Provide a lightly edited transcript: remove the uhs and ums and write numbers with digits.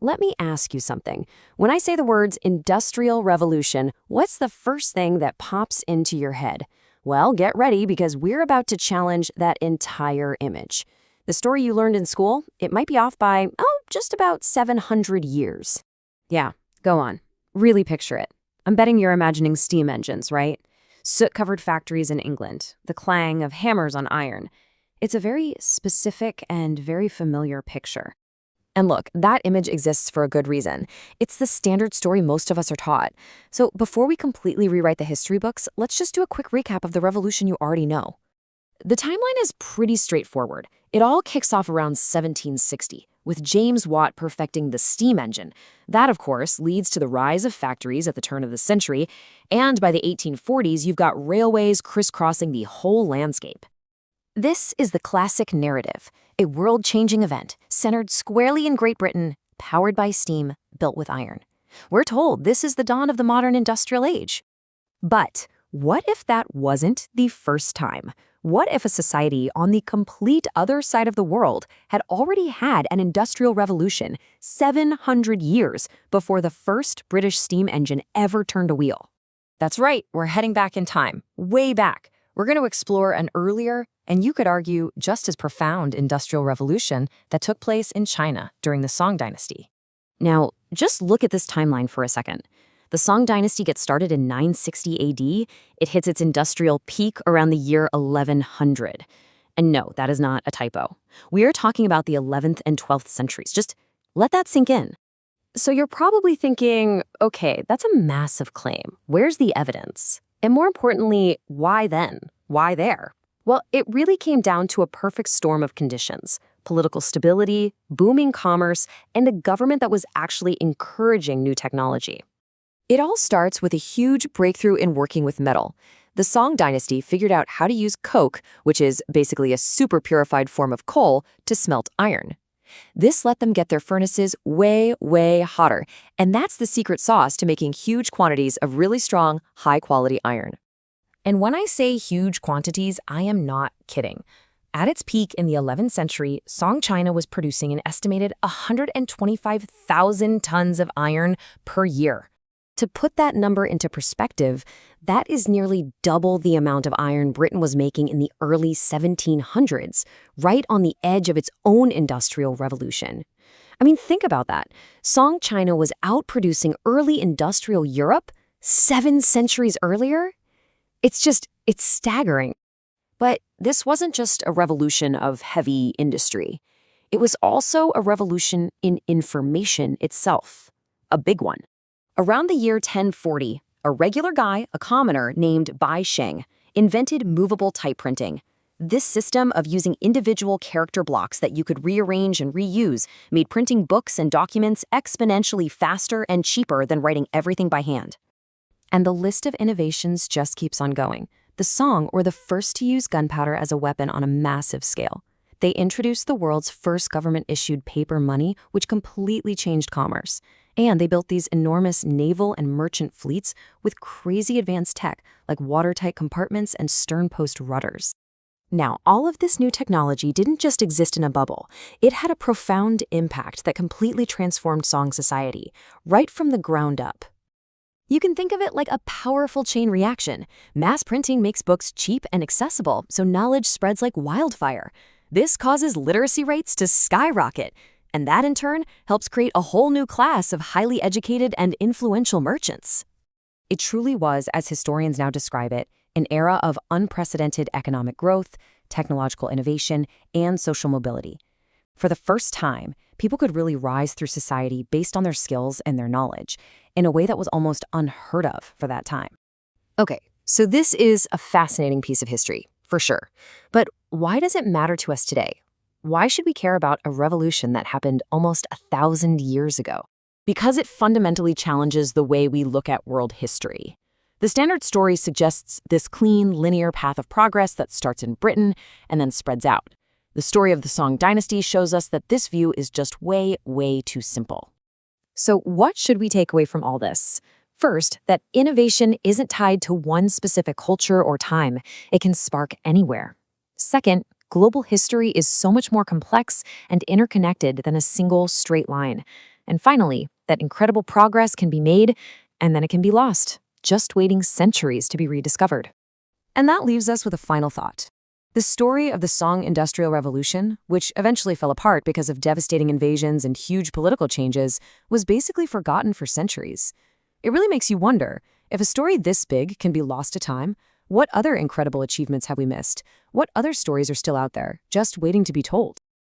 let me ask you something. When I say the words industrial revolution, what's the first thing that pops into your head? Well, get ready because we're about to challenge that entire image. The story you learned in school, it might be off by, just about 700 years. Yeah, go on. Really picture it. I'm betting you're imagining steam engines, right? Soot-covered factories in England, the clang of hammers on iron. It's a very specific and very familiar picture. And look, that image exists for a good reason. It's the standard story most of us are taught. So before we completely rewrite the history books, let's just do a quick recap of the revolution you already know. The timeline is pretty straightforward. It all kicks off around 1760, with James Watt perfecting the steam engine. That, of course, leads to the rise of factories at the turn of the century, and by the 1840s, you've got railways crisscrossing the whole landscape. This is the classic narrative, a world-changing event centered squarely in Great Britain, powered by steam, built with iron. We're told this is the dawn of the modern industrial age. But what if that wasn't the first time? What if a society on the complete other side of the world had already had an industrial revolution 700 years before the first British steam engine ever turned a wheel? That's right, we're heading back in time, way back. We're going to explore an earlier, and you could argue just as profound industrial revolution that took place in China during the Song Dynasty. Now, just look at this timeline for a second. The Song Dynasty gets started in 960 AD. It hits its industrial peak around the year 1100. And no, that is not a typo. We are talking about the 11th and 12th centuries. Just let that sink in. So you're probably thinking, okay, that's a massive claim. Where's the evidence? And more importantly, why then? Why there? Well, it really came down to a perfect storm of conditions: political stability, booming commerce, and a government that was actually encouraging new technology. It all starts with a huge breakthrough in working with metal. The Song Dynasty figured out how to use coke, which is basically a super purified form of coal, to smelt iron. This let them get their furnaces way, way hotter, and that's the secret sauce to making huge quantities of really strong, high-quality iron. And when I say huge quantities, I am not kidding. At its peak in the 11th century, Song China was producing an estimated 125,000 tons of iron per year. To put that number into perspective, that is nearly double the amount of iron Britain was making in the early 1700s, right on the edge of its own industrial revolution. I mean, think about that. Song China was outproducing early industrial Europe 7 centuries earlier. It's staggering. But this wasn't just a revolution of heavy industry. It was also a revolution in information itself, a big one. Around the year 1040, a regular guy, a commoner named Bai Sheng, invented movable type printing. This system of using individual character blocks that you could rearrange and reuse made printing books and documents exponentially faster and cheaper than writing everything by hand. And the list of innovations just keeps on going. The Song were the first to use gunpowder as a weapon on a massive scale. They introduced the world's first government-issued paper money, which completely changed commerce. And they built these enormous naval and merchant fleets with crazy advanced tech like watertight compartments and stern-post rudders. Now, all of this new technology didn't just exist in a bubble. It had a profound impact that completely transformed Song society, right from the ground up. You can think of it like a powerful chain reaction. Mass printing makes books cheap and accessible, so knowledge spreads like wildfire. This causes literacy rates to skyrocket, and that in turn helps create a whole new class of highly educated and influential merchants. It truly was, as historians now describe it, an era of unprecedented economic growth, technological innovation, and social mobility. For the first time, people could really rise through society based on their skills and their knowledge in a way that was almost unheard of for that time. Okay, so this is a fascinating piece of history, for sure. But why does it matter to us today? Why should we care about a revolution that happened almost 1,000 years ago? Because it fundamentally challenges the way we look at world history. The standard story suggests this clean, linear path of progress that starts in Britain and then spreads out. The story of the Song Dynasty shows us that this view is just way, way too simple. So what should we take away from all this? First, that innovation isn't tied to one specific culture or time. It can spark anywhere. Second, global history is so much more complex and interconnected than a single straight line. And finally, that incredible progress can be made, and then it can be lost, just waiting centuries to be rediscovered. And that leaves us with a final thought. The story of the Song Industrial Revolution, which eventually fell apart because of devastating invasions and huge political changes, was basically forgotten for centuries. It really makes you wonder, if a story this big can be lost to time, what other incredible achievements have we missed? What other stories are still out there, just waiting to be told?